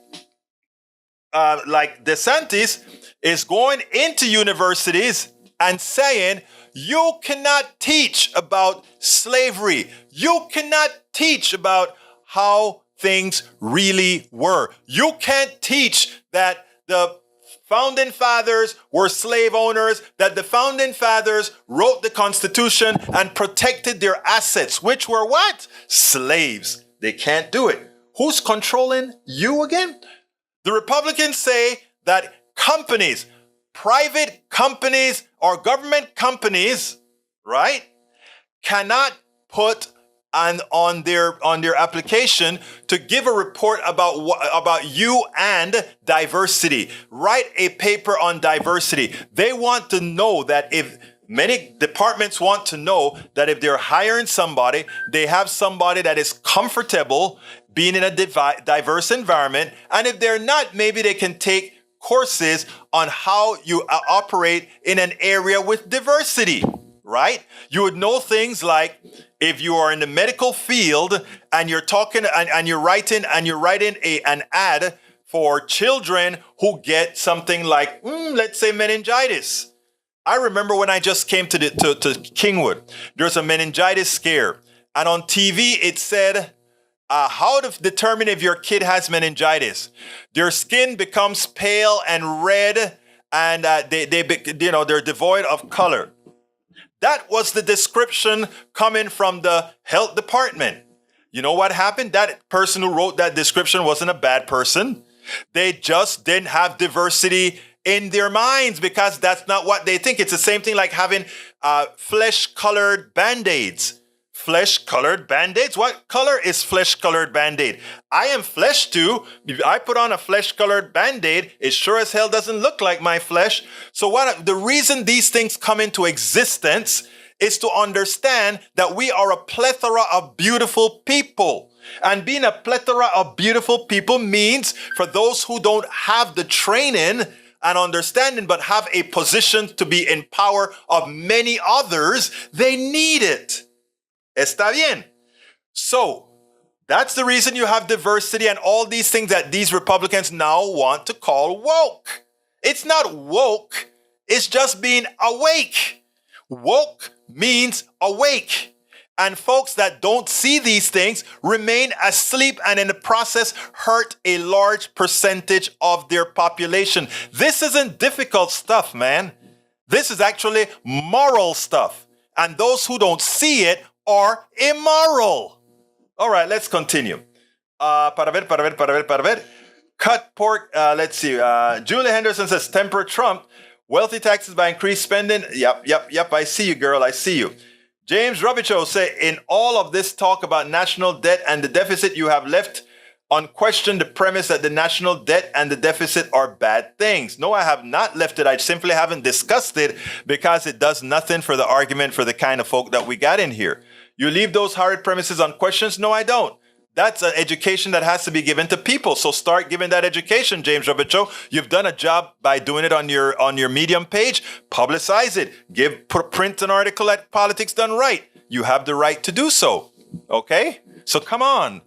like DeSantis, is going into universities and saying, you cannot teach about slavery. You cannot teach about how things really were. You can't teach that the founding fathers were slave owners, that the founding fathers wrote the Constitution and protected their assets, which were what? Slaves. They can't do it. Who's controlling you again? The Republicans say that companies, private companies or government companies, right, cannot put on their application to give a report about you and diversity. Write a paper on diversity. They want to know that many departments want to know that if they're hiring somebody, they have somebody that is comfortable being in a diverse environment. And if they're not, maybe they can take courses on how you operate in an area with diversity, right? You would know things like if you are in the medical field and you're talking and you're writing an ad for children who get something like, let's say meningitis. I remember when I just came to Kingwood, there's a meningitis scare. And on TV, it said, how to determine if your kid has meningitis. Their skin becomes pale and red, and they're devoid of color. That was the description coming from the health department. You know what happened? That person who wrote that description wasn't a bad person. They just didn't have diversity in their minds because that's not what they think. It's the same thing like having flesh-colored Band-Aids. Flesh-colored Band-Aids? What color is flesh-colored Band-Aid? I am flesh too. If I put on a flesh-colored Band-Aid, it sure as hell doesn't look like my flesh. So the reason these things come into existence is to understand that we are a plethora of beautiful people. And being a plethora of beautiful people means for those who don't have the training and understanding but have a position to be in power of many others, they need it. Está bien. So that's the reason you have diversity and all these things that these Republicans now want to call woke. It's not woke. It's just being awake. Woke means awake. And folks that don't see these things remain asleep and in the process hurt a large percentage of their population. This isn't difficult stuff, man. This is actually moral stuff. And those who don't see it are immoral. All right, let's continue. Para ver. Cut pork. Let's see. Julie Henderson says, temper Trump. Wealthy taxes by increased spending. Yep. I see you, girl. I see you. James Robichaud say, in all of this talk about national debt and the deficit, you have left unquestioned the premise that the national debt and the deficit are bad things. No, I have not left it. I simply haven't discussed it because it does nothing for the argument for the kind of folk that we got in here. You leave those horrid premises unquestioned? No, I don't. That's an education that has to be given to people. So start giving that education, James Robichaud. You've done a job by doing it on your Medium page. Publicize it. Print an article at Politics Done Right. You have the right to do so. Okay? So come on.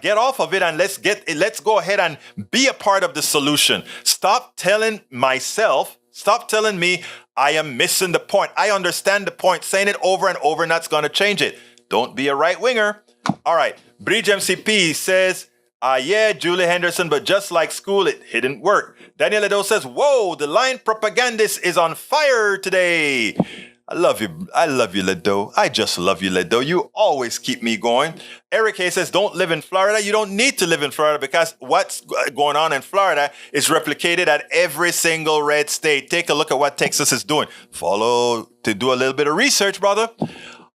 Get off of it and let's go ahead and be a part of the solution. Stop telling me I am missing the point. I understand the point. Saying it over and over, and that's going to change it. Don't be a right winger. All right. Bridge MCP says, yeah, Julie Henderson, but just like school, it didn't work. Daniel Ledo says, whoa, the lying propagandist is on fire today. I love you, Ledo. I just love you, Ledo. You always keep me going. Eric Hay says, don't live in Florida. You don't need to live in Florida because what's going on in Florida is replicated at every single red state. Take a look at what Texas is doing. Follow to do a little bit of research, brother.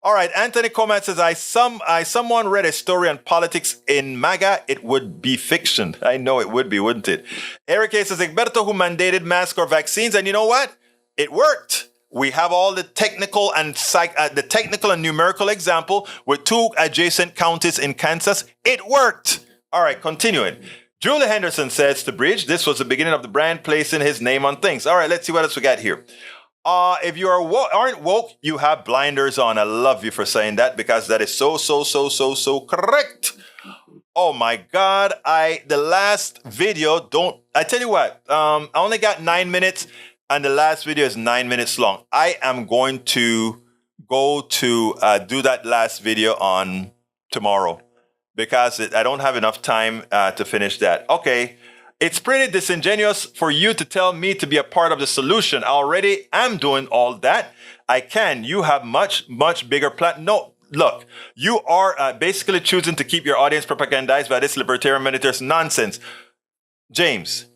All right, Anthony Coman says, someone read a story on politics in MAGA. It would be fiction. I know it would be, wouldn't it? Eric A. says, Egberto, who mandated masks or vaccines, and you know what? It worked. We have all the technical and numerical example with 2 adjacent counties in Kansas. It worked. All right, continuing. Julie Henderson says to Bridge, this was the beginning of the brand placing his name on things. All right, let's see what else we got here. If you aren't woke, you have blinders on. I love you for saying that because that is so correct. Oh my God. The last video, I tell you what, I only got 9 minutes and the last video is 9 minutes long. I am going to go to do that last video on tomorrow because I don't have enough time to finish that. Okay. It's pretty disingenuous for you to tell me to be a part of the solution. I already am doing all that. I can. You have much bigger plan. No, look, you are basically choosing to keep your audience propagandized by this libertarian militarist nonsense. James,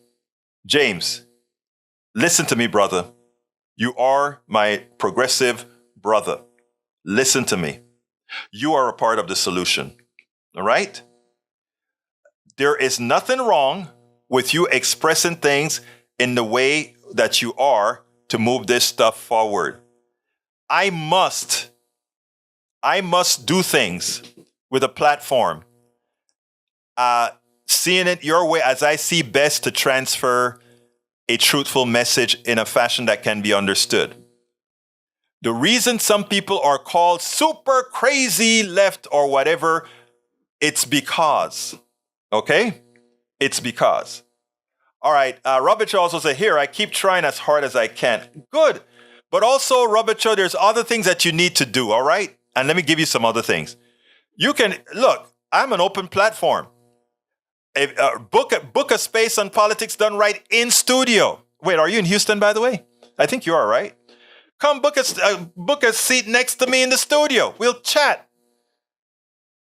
listen to me, brother. You are my progressive brother. Listen to me. You are a part of the solution. All right? There is nothing wrong with you expressing things in the way that you are to move this stuff forward. I must do things with a platform, seeing it your way as I see best to transfer a truthful message in a fashion that can be understood. The reason some people are called super crazy left or whatever, it's because, okay? It's because. All right, Robicho also said, here, I keep trying as hard as I can. Good. But also, Robicho, there's other things that you need to do, all right? And let me give you some other things. You can, look, I'm an open platform. Book a space on politics done right in studio. Wait, are you in Houston, by the way? I think you are, right? Come book a seat next to me in the studio. We'll chat.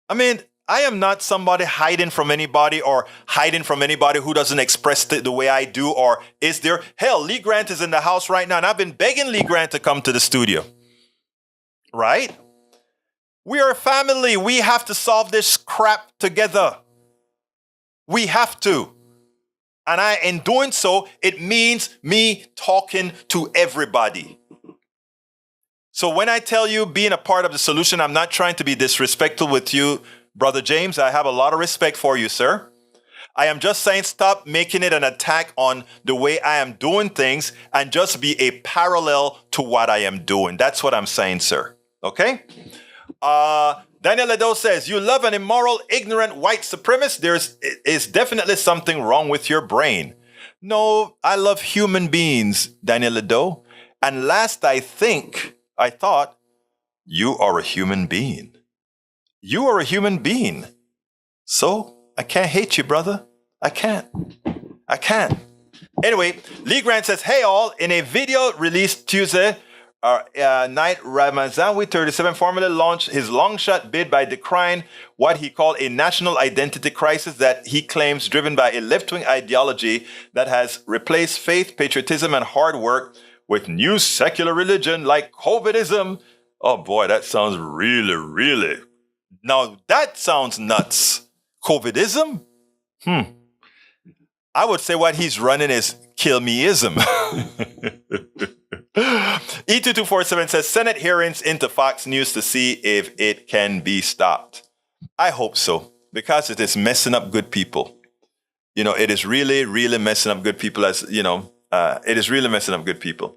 I mean, I am not somebody hiding from anybody or hiding from anybody who doesn't express the way I do or is there. Hell, Lee Grant is in the house right now, and I've been begging Lee Grant to come to the studio. Right? We are a family. We have to solve this crap together. We have to. And in doing so, it means me talking to everybody. So when I tell you being a part of the solution, I'm not trying to be disrespectful with you, Brother James. I have a lot of respect for you, sir. I am just saying stop making it an attack on the way I am doing things and just be a parallel to what I am doing. That's what I'm saying, sir. Okay? Daniel Ledo says, you love an immoral, ignorant white supremacist. There is definitely something wrong with your brain. No, I love human beings, Daniel Ledo. And last I thought, you are a human being. You are a human being. So I can't hate you, brother. I can't. Anyway, Lee Grant says, hey all, in a video released Tuesday night, Ramazanwi 37 formally launched his long shot bid by decrying what he called a national identity crisis that he claims driven by a left-wing ideology that has replaced faith, patriotism, and hard work with new secular religion like COVIDism. Oh boy, that sounds really. Now that sounds nuts. COVIDism? I would say what he's running is kill meism. E2247 says Senate hearings into Fox News to see if it can be stopped. I hope so, because it is messing up good people. You know, it is really messing up good people. It is really messing up good people.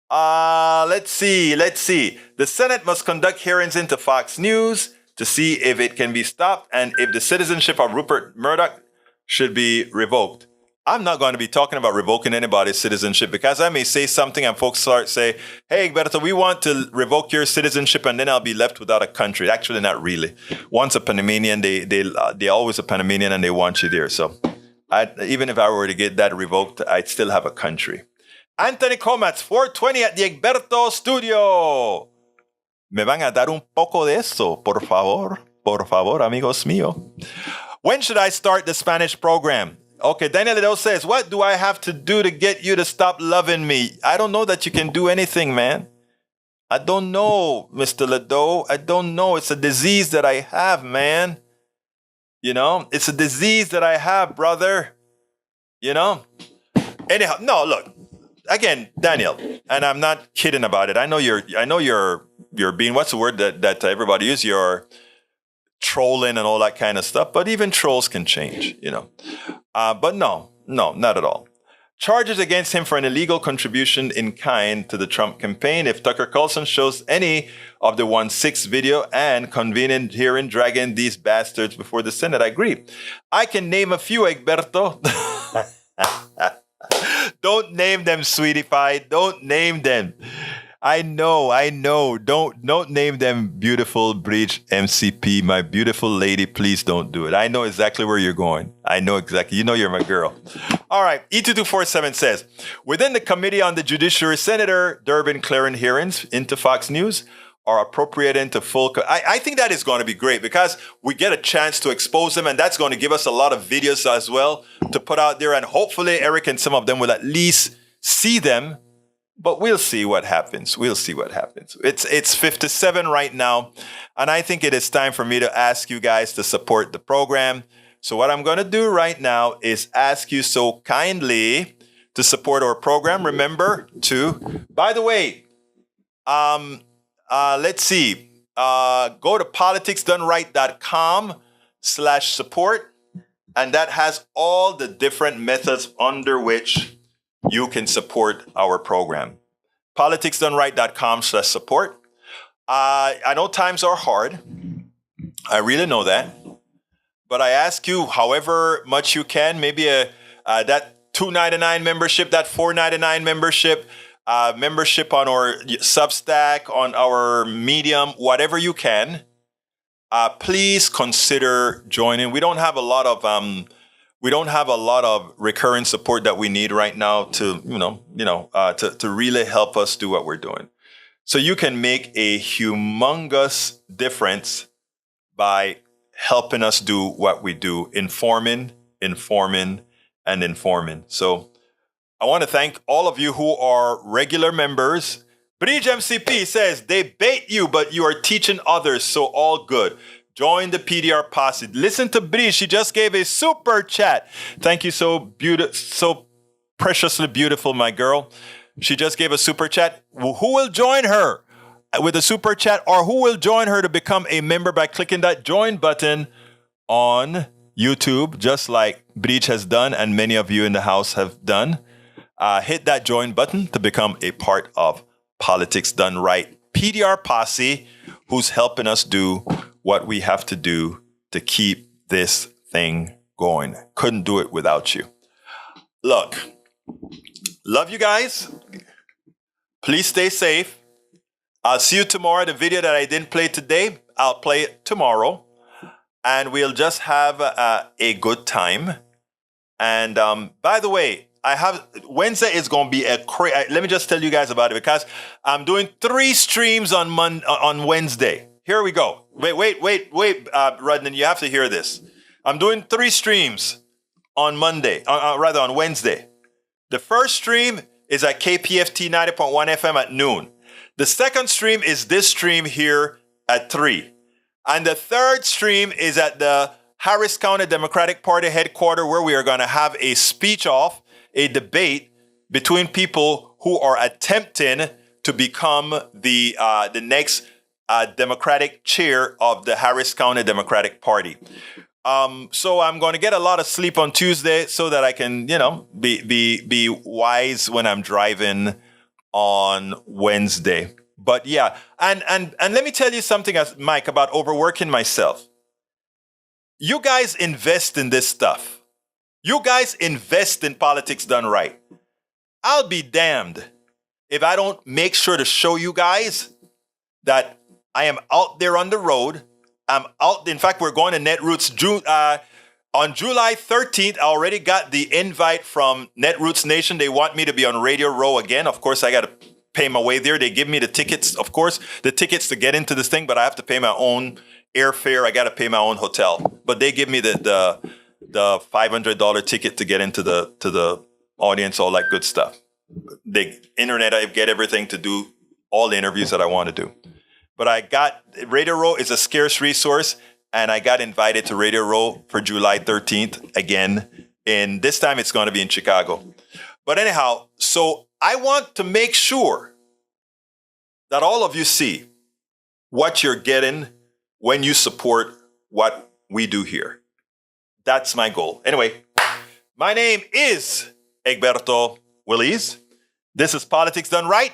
Let's see. The Senate must conduct hearings into Fox News to see if it can be stopped and if the citizenship of Rupert Murdoch should be revoked. I'm not going to be talking about revoking anybody's citizenship because I may say something and folks say, hey, Egberto, we want to revoke your citizenship and then I'll be left without a country. Actually, not really. Once a Panamanian, they're always a Panamanian and they want you there. So even if I were to get that revoked, I'd still have a country. Anthony Comats, 420 at the Egberto Studio. Me van a dar un poco de eso, por favor, amigos míos. When should I start the Spanish program? Okay, Daniel Ledo says, what do I have to do to get you to stop loving me? I don't know that you can do anything, man. I don't know, Mr. Ledo. I don't know. It's a disease that I have, man. You know, it's a disease that I have, brother. You know? Anyhow, no, look. Again, Daniel, and I'm not kidding about it. I know you're being, what's the word that everybody uses? You're trolling and all that kind of stuff, but even trolls can change, you know. But no, not at all. Charges against him for an illegal contribution in kind to the Trump campaign. If Tucker Carlson shows any of the 1/6 video and convening hearing dragging these bastards before the Senate, I agree. I can name a few, Egberto. Don't name them, sweetie pie. Don't name them. I know. Don't name them, beautiful Breach MCP, my beautiful lady. Please don't do it. I know exactly where you're going. I know exactly. You know you're my girl. All right. E2247 says, within the Committee on the Judiciary, Senator Durbin Claren hearings into Fox News are appropriate into full. I think that is going to be great because we get a chance to expose them, and that's going to give us a lot of videos as well to put out there, and hopefully Eric and some of them will at least see them. But we'll see what happens. It's 57 right now, and I think it is time for me to ask you guys to support the program. So what I'm going to do right now is ask you so kindly to support our program. Remember to, by the way, let's see. Go to politicsdoneright.com/support, and that has all the different methods under which you can support our program. politicsdoneright.com/support. I know times are hard. I really know that. But I ask you, however much you can, maybe that $2.99 membership, that $4.99 membership, membership on our Substack, on our Medium, whatever you can, please consider joining. We don't have a lot of recurring support that we need right now to to really help us do what we're doing. So you can make a humongous difference by helping us do what we do, informing. So I want to thank all of you who are regular members. Bridge MCP says, they bait you, but you are teaching others, so all good. Join the PDR posse. Listen to Bridge. She just gave a super chat. Thank you, so preciously beautiful, my girl. She just gave a super chat. Who will join her with a super chat, or who will join her to become a member by clicking that join button on YouTube, just like Bridge has done and many of you in the house have done? Hit that join button to become a part of Politics Done Right PDR posse, who's helping us do what we have to do to keep this thing going. Couldn't do it without you. Look, love you guys. Please stay safe. I'll see you tomorrow. The video that I didn't play today, I'll play it tomorrow. And we'll just have a good time. And by the way, Wednesday is going to be let me just tell you guys about it, because I'm doing 3 streams on Wednesday. Here we go. Wait, Rudnan, you have to hear this. I'm doing 3 streams on on Wednesday. The first stream is at KPFT 90.1 FM at noon. The second stream is this stream here at 3. And the third stream is at the Harris County Democratic Party headquarters, where we are going to have a a debate between people who are attempting to become the next Democratic chair of the Harris County Democratic Party. So I'm going to get a lot of sleep on Tuesday so that I can, be wise when I'm driving on Wednesday. But yeah, and let me tell you something, Mike, about overworking myself. You guys invest in this stuff. You guys invest in Politics Done Right. I'll be damned if I don't make sure to show you guys that I am out there on the road. I'm out. In fact, we're going to Netroots on July 13th. I already got the invite from Netroots Nation. They want me to be on Radio Row again. Of course, I got to pay my way there. They give me the tickets, of course, the tickets to get into this thing, but I have to pay my own airfare. I got to pay my own hotel. But they give me the $500 ticket to get into the audience, all that good stuff. The internet, I get everything to do all the interviews that I want to do. But I got Radio Row is a scarce resource, and I got invited to Radio Row for July 13th again. And this time it's going to be in Chicago. But anyhow, so I want to make sure that all of you see what you're getting when you support what we do here. That's my goal. Anyway, my name is Egberto Willies. This is Politics Done Right.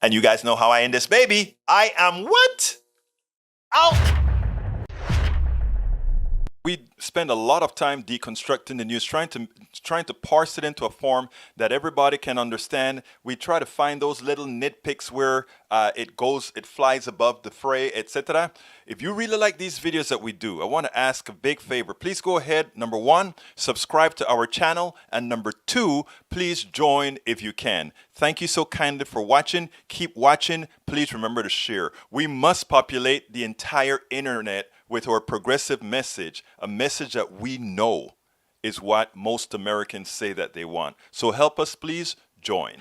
And you guys know how I end this baby. I am what? Out. We spend a lot of time deconstructing the news, trying to parse it into a form that everybody can understand. We try to find those little nitpicks where it flies above the fray, etc. If you really like these videos that we do, I want to ask a big favor. Please go ahead. Number 1, subscribe to our channel. And number 2, please join if you can. Thank you so kindly for watching. Keep watching. Please remember to share. We must populate the entire internet with our progressive message, a message that we know is what most Americans say that they want. So help us, please join.